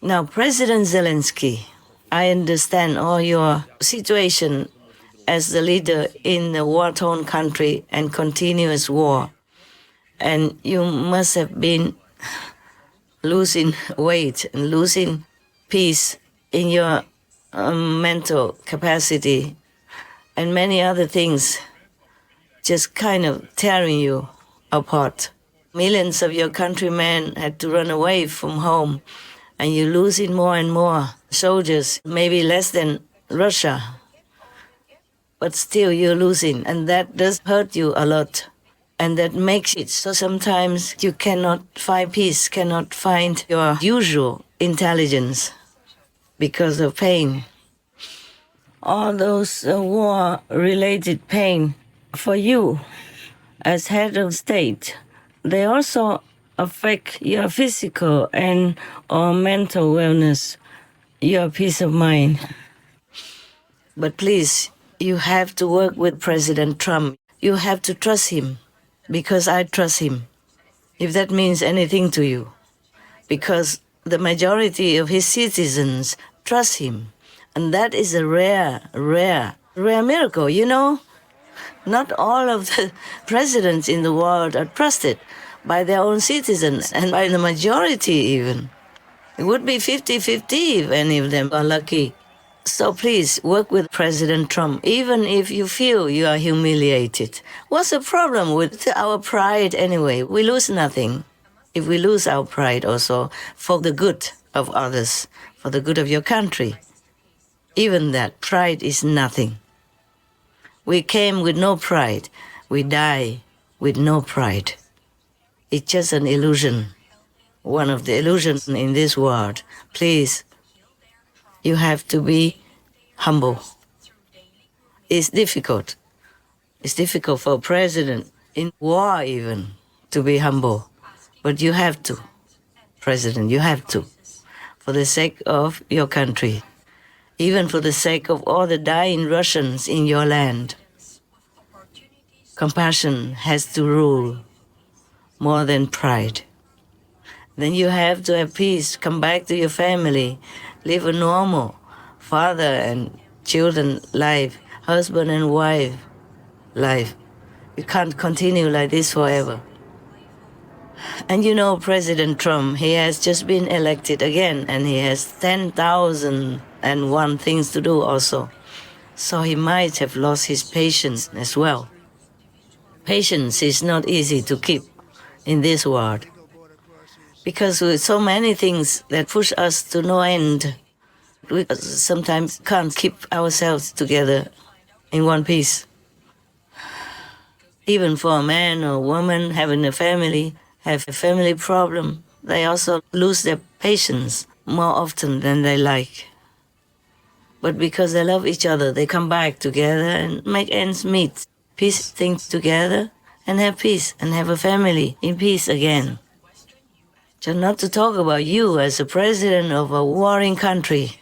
Now, President Zelensky, I understand all your situation as the leader in a war-torn country and continuous war. And you must have been losing weight and losing peace in your mental capacity and many other things just kind of tearing you apart. Millions of your countrymen had to run away from home, and you're losing more and more soldiers, maybe less than Russia. But still you're losing, and that does hurt you a lot. And that makes it so sometimes you cannot find peace, cannot find your usual intelligence because of pain. All those war-related pain for you as head of state, they also affect your physical and or mental wellness, your peace of mind. But please, you have to work with President Trump. You have to trust him, because I trust him, if that means anything to you. Because the majority of his citizens trust him. And that is a rare miracle, you know? Not all of the presidents in the world are trusted by their own citizens and by the majority even. It would be 50-50 if any of them are lucky. So please work with President Trump, even if you feel you are humiliated. What's the problem with our pride anyway? We lose nothing if we lose our pride also for the good of others, for the good of your country. Even that, pride is nothing. We came with no pride. We die with no pride. It's just an illusion, one of the illusions in this world. Please, you have to be humble. It's difficult. It's difficult for a president in war even to be humble. But you have to, President, you have to, for the sake of your country, even for the sake of all the dying Russians in your land. Compassion has to rule more than pride. Then you have to have peace, come back to your family, live a normal father and children life, husband and wife life. You can't continue like this forever. And you know President Trump, he has just been elected again, and he has 10,001 things to do also. So he might have lost his patience as well. Patience is not easy to keep in this world, because with so many things that push us to no end, we sometimes can't keep ourselves together in one piece. Even for a man or a woman having a family, have a family problem, they also lose their patience more often than they like. But because they love each other, they come back together and make ends meet, piece things together and have peace and have a family in peace again. Just not to talk about you as a president of a warring country.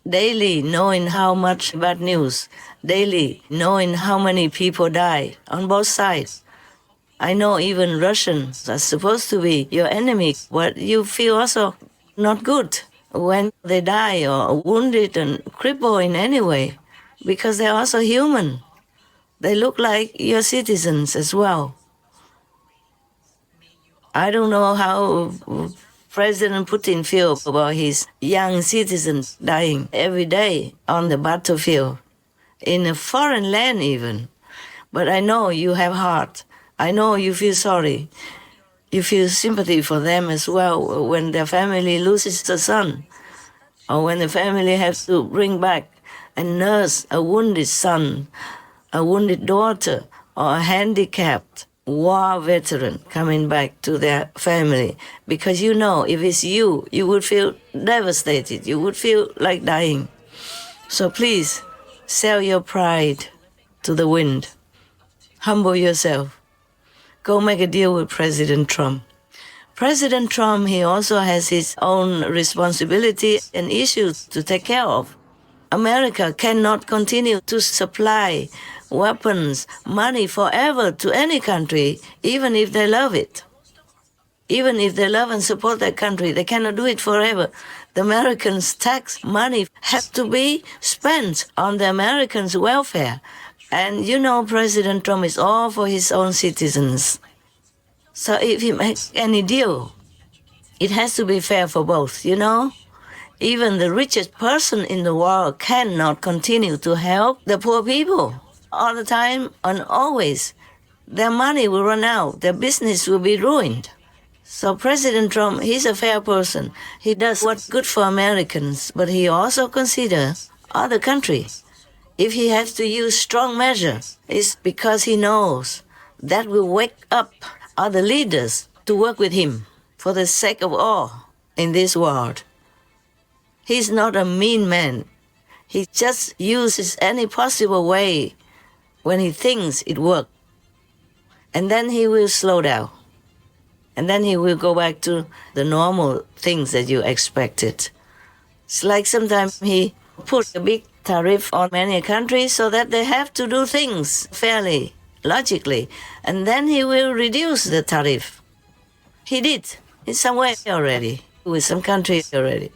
Daily knowing how much bad news, daily knowing how many people die on both sides. I know even Russians are supposed to be your enemy, but you feel also not good when they die or wounded and crippled in any way, because they're also human. They look like your citizens as well. I don't know how President Putin feels about his young citizens dying every day on the battlefield, in a foreign land even. But I know you have heart. I know you feel sorry. You feel sympathy for them as well when their family loses a son, or when the family has to bring back and nurse a wounded son, a wounded daughter, or a handicapped war veteran coming back to their family. Because you know, if it's you, you would feel devastated. You would feel like dying. So please, sell your pride to the wind. Humble yourself. Go make a deal with President Trump. President Trump, he also has his own responsibility and issues to take care of. America cannot continue to supply weapons, money forever to any country, even if they love it. Even if they love and support their country, they cannot do it forever. The Americans' tax money has to be spent on the Americans' welfare. And you know President Trump is all for his own citizens. So if he makes any deal, it has to be fair for both, you know? Even the richest person in the world cannot continue to help the poor people all the time and always. Their money will run out, their business will be ruined. So President Trump, he's a fair person. He does what's good for Americans, but he also considers other countries. If he has to use strong measures, it's because he knows that will wake up other leaders to work with him for the sake of all in this world. He's not a mean man. He just uses any possible way when he thinks it works. And then he will slow down. And then he will go back to the normal things that you expected. It's like sometimes he put a big tariff on many countries so that they have to do things fairly, logically. And then he will reduce the tariff. He did in some way already, with some countries already.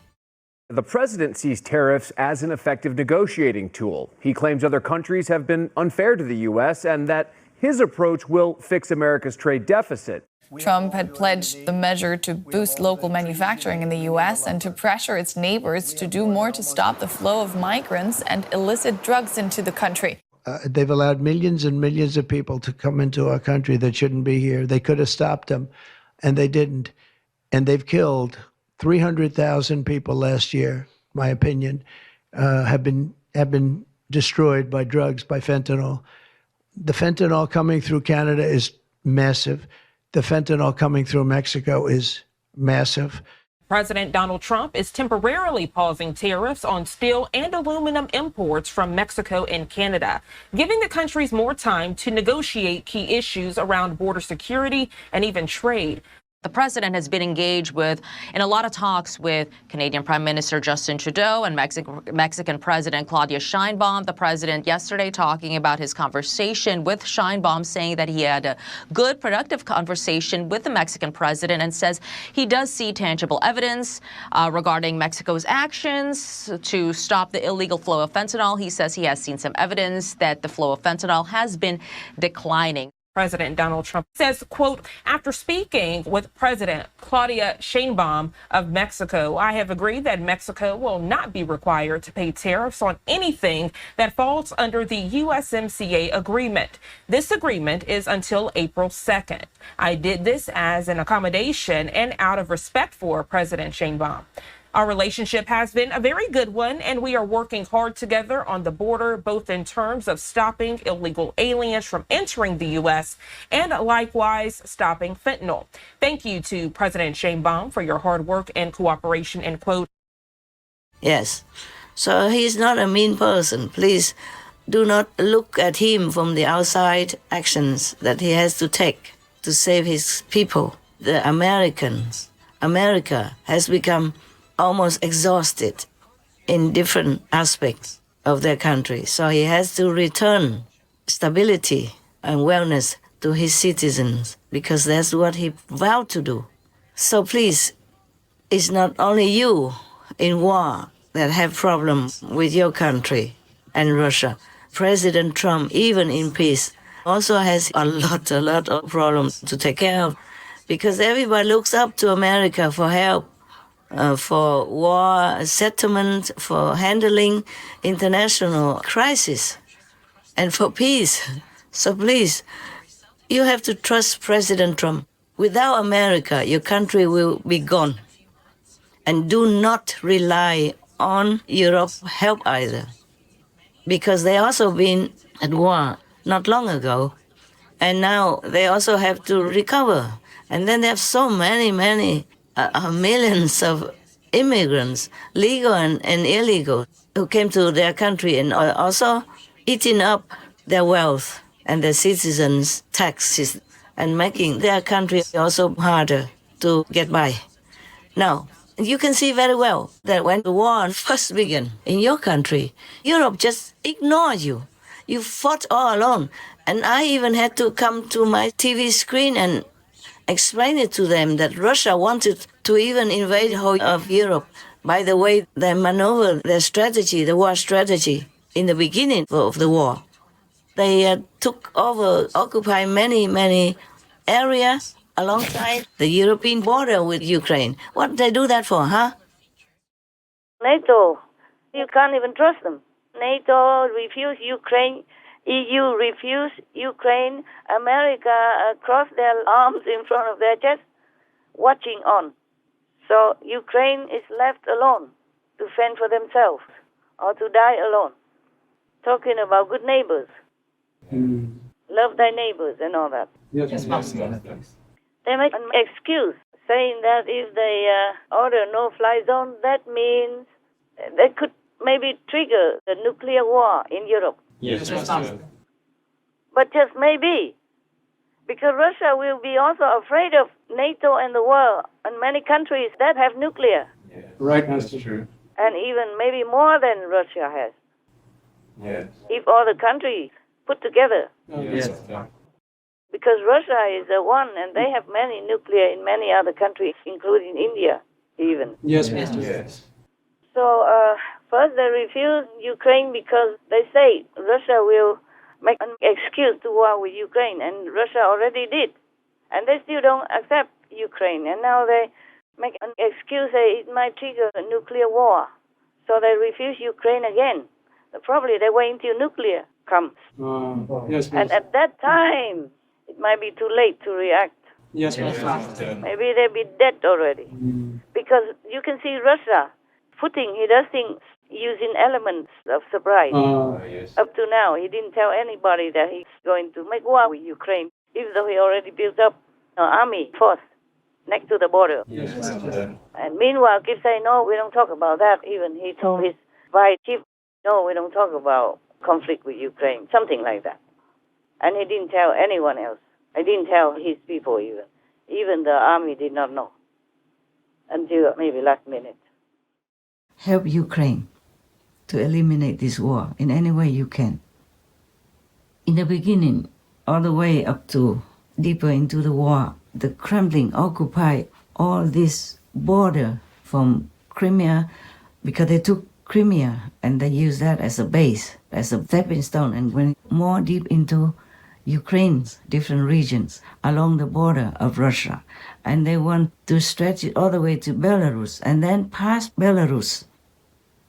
The president sees tariffs as an effective negotiating tool. He claims other countries have been unfair to the U.S. and that his approach will fix America's trade deficit. Trump had pledged the measure to boost local manufacturing in the U.S. and to pressure its neighbors to do more to stop the flow of migrants and illicit drugs into the country. They've allowed millions and millions of people to come into our country that shouldn't be here. They could have stopped them, and they didn't. And they've killed 300,000 people last year, my opinion, have been destroyed by drugs, by fentanyl. The fentanyl coming through Canada is massive. The fentanyl coming through Mexico is massive. President Donald Trump is temporarily pausing tariffs on steel and aluminum imports from Mexico and Canada, giving the countries more time to negotiate key issues around border security and even trade. The president has been engaged in a lot of talks with Canadian Prime Minister Justin Trudeau and Mexican President Claudia Sheinbaum. The president yesterday talking about his conversation with Sheinbaum, saying that he had a good, productive conversation with the Mexican president and says he does see tangible evidence regarding Mexico's actions to stop the illegal flow of fentanyl. He says he has seen some evidence that the flow of fentanyl has been declining. President Donald Trump says, quote, after speaking with President Claudia Sheinbaum of Mexico, I have agreed that Mexico will not be required to pay tariffs on anything that falls under the USMCA agreement. This agreement is until April 2nd. I did this as an accommodation and out of respect for President Sheinbaum. Our relationship has been a very good one, and we are working hard together on the border, both in terms of stopping illegal aliens from entering the U.S. and likewise stopping fentanyl. Thank you to President Sheinbaum for your hard work and cooperation, end quote. Yes. So he's not a mean person. Please do not look at him from the outside actions that he has to take to save his people. The America has become almost exhausted in different aspects of their country. So he has to return stability and wellness to his citizens because that's what he vowed to do. So please, it's not only you in war that have problems with your country and Russia. President Trump, even in peace, also has a lot of problems to take care of because everybody looks up to America for help. For war settlement, for handling international crisis, and for peace. So please, you have to trust President Trump. Without America, your country will be gone. And do not rely on Europe's help either, because they also been at war not long ago, and now they also have to recover. And then they have so many millions of immigrants, legal and illegal, who came to their country and also eating up their wealth and their citizens' taxes and making their country also harder to get by. Now, you can see very well that when the war first began in your country, Europe just ignored you. You fought all alone. And I even had to come to my TV screen and explain it to them that Russia wanted to even invade whole of Europe. By the way, they maneuvered their strategy, the war strategy, in the beginning of the war. They took over, occupied many areas alongside the European border with Ukraine. What they do that for, huh? NATO, you can't even trust them. NATO refused Ukraine, EU refused Ukraine, America crossed their arms in front of their chest, watching on. So Ukraine is left alone to fend for themselves or to die alone. Talking about good neighbors. Love thy neighbors and all that. Yes. They make an excuse saying that if they order no-fly zone, that means they could maybe trigger the nuclear war in Europe. Yes. But just maybe, because Russia will be also afraid of NATO and the world and many countries that have nuclear. Right, that's true. And even maybe more than Russia has. Yes. If all the countries put together. Yes. Because Russia is the one, and they have many nuclear in many other countries, including India, even. Yes. So first they refuse Ukraine because they say Russia will make an excuse to war with Ukraine, and Russia already did. And they still don't accept Ukraine, and now they make an excuse that it might trigger a nuclear war. So they refuse Ukraine again. Probably they wait until nuclear comes. Yes. And at that time, it might be too late to react. Yes. Maybe they'll be dead already. Because you can see Russia he does things using elements of surprise. Yes. Up to now, he didn't tell anybody that he's going to make war with Ukraine, even though he already built up an army force next to the border. Yes. And meanwhile, keep saying, no, we don't talk about that. Even he told his vice chief, no, we don't talk about conflict with Ukraine, something like that. And he didn't tell anyone else. He didn't tell his people even. Even the army did not know until maybe last minute. Help Ukraine to eliminate this war in any way you can. In the beginning, all the way up to deeper into the war, the Kremlin occupied all this border from Crimea because they took Crimea and they used that as a base, as a stepping stone, and went more deep into Ukraine's different regions along the border of Russia. And they want to stretch it all the way to Belarus and then past Belarus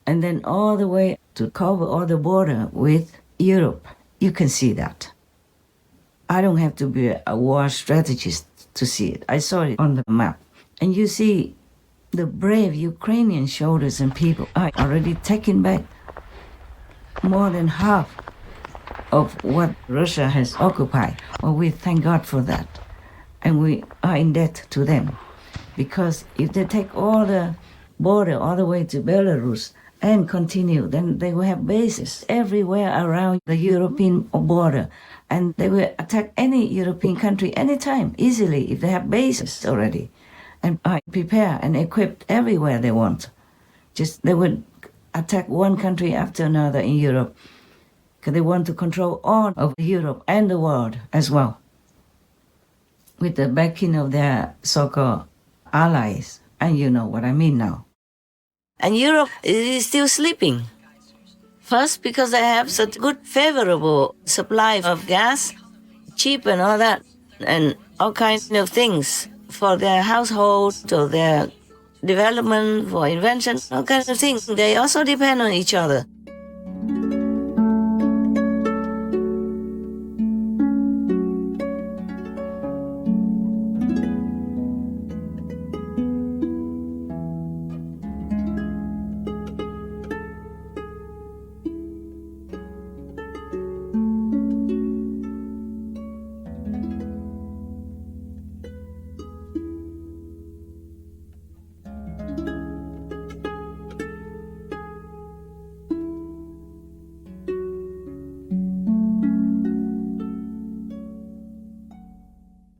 and then all the way to cover all the border with Europe. You can see that. I don't have to be a war strategist to see it. I saw it on the map. And you see the brave Ukrainian soldiers and people are already taking back more than half of what Russia has occupied. Well, we thank God for that. And we are in debt to them. Because if they take all the border all the way to Belarus and continue, then they will have bases everywhere around the European border. And they will attack any European country anytime, easily, if they have bases already. And are prepared and equipped everywhere they want. Just they would attack one country after another in Europe because they want to control all of Europe and the world as well, with the backing of their so-called allies. And you know what I mean now. And Europe is still sleeping. First, because they have such good favorable supply of gas, cheap and all that, and all kinds of things for their household, or their development, for invention, all kinds of things. They also depend on each other.